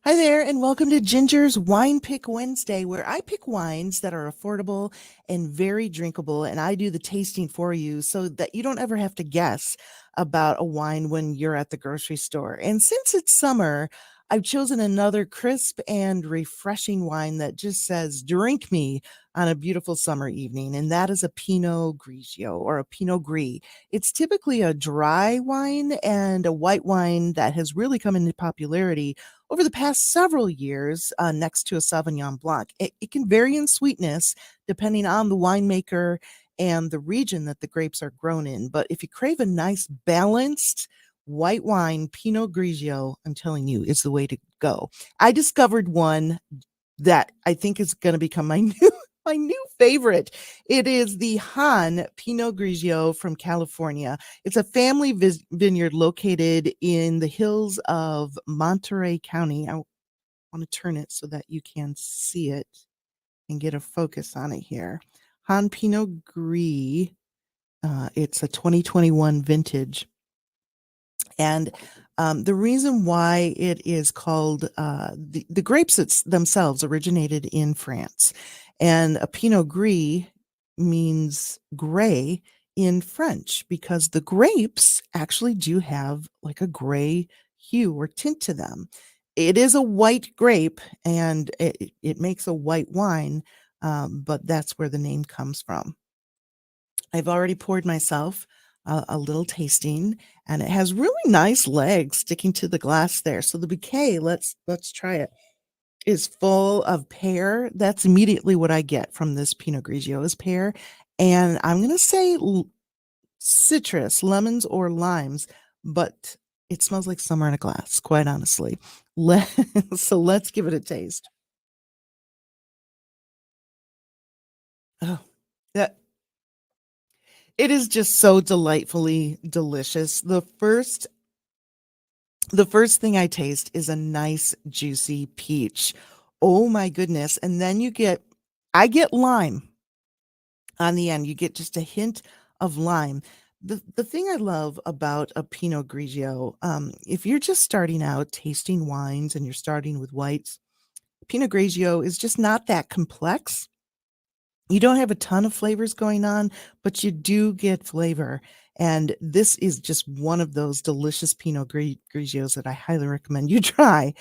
Hi there, and welcome to Ginger's Wine Pick Wednesday, where I pick wines that are affordable and very drinkable, and I do the tasting for you so that you don't ever have to guess about a wine when you're at the grocery store. And since it's summer, I've chosen another crisp and refreshing wine that just says, drink me on a beautiful summer evening, and that is a Pinot Grigio or a Pinot Gris. It's typically a dry wine and a white wine that has really come into popularity over the past several years next to a Sauvignon Blanc. It can vary in sweetness depending on the winemaker and the region that the grapes are grown in. But if you crave a nice balanced white wine, Pinot Grigio, I'm telling you, is the way to go. I discovered one that I think is going to become my new favorite. It is the Hahn Pinot Grigio from California. It's a family vineyard located in the hills of Monterey County. I want to turn it so that you can see it and get a focus on it here. Hahn Pinot Gris. It's a 2021 vintage. And the reason why it is called the grapes themselves originated in France, and a Pinot Gris means gray in French because the grapes actually do have like a gray hue or tint to them. It is a white grape, and it makes a white wine, but that's where the name comes from. I've already poured myself a little tasting, and it has really nice legs sticking to the glass there. So the bouquet, let's try it, is full of pear. That's immediately what I get from this Pinot Grigio is pear, and I'm gonna say citrus, lemons or limes, but it smells like summer in a glass, quite honestly. So let's give it a taste. Oh, that it is just so delightfully delicious. The first thing I taste is a nice juicy peach. Oh my goodness. And then I get lime on the end. You get just a hint of lime. The thing I love about a Pinot Grigio, if you're just starting out tasting wines and you're starting with whites, Pinot Grigio is just not that complex. You don't have a ton of flavors going on, but you do get flavor. And this is just one of those delicious Grigios that I highly recommend you try.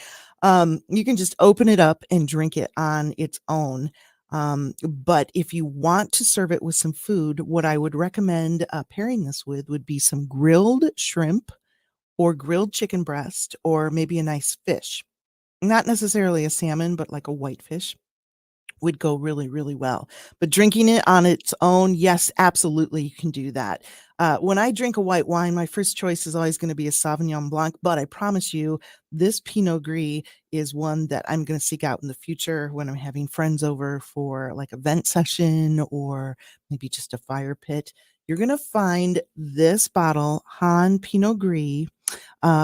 You can just open it up and drink it on its own. But if you want to serve it with some food, what I would recommend pairing this with would be some grilled shrimp or grilled chicken breast or maybe a nice fish. Not necessarily a salmon, but like a whitefish would go really, really well. But drinking it on its own, yes, absolutely, you can do that. When I drink a white wine, my first choice is always going to be a Sauvignon Blanc, but I promise you, this Pinot Gris is one that I'm going to seek out in the future when I'm having friends over for like a vent session or maybe just a fire pit. You're going to find this bottle, Han Pinot Gris,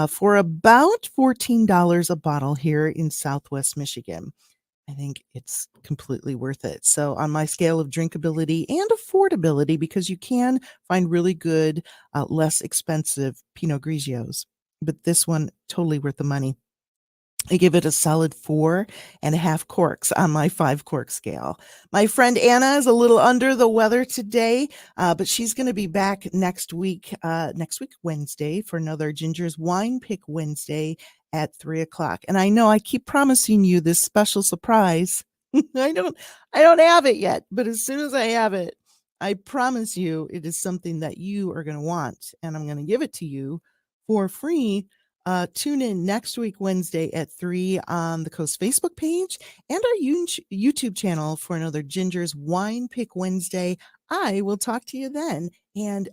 for about $14 a bottle here in Southwest Michigan. I think it's completely worth it. So, on my scale of drinkability and affordability, because you can find really good, less expensive Pinot Grigios, but this one totally worth the money. I give it a solid 4.5 corks on my 5 cork scale. My friend Anna is a little under the weather today, but she's going to be back next week, Wednesday, for another Ginger's Wine Pick Wednesday at 3 o'clock. And I know I keep promising you this special surprise. I don't have it yet, but as soon as I have it, I promise you it is something that you are going to want, and I'm going to give it to you for free. Tune in next week, Wednesday at 3 on the Coast Facebook page and our YouTube channel for another Ginger's Wine Pick Wednesday. I will talk to you then. And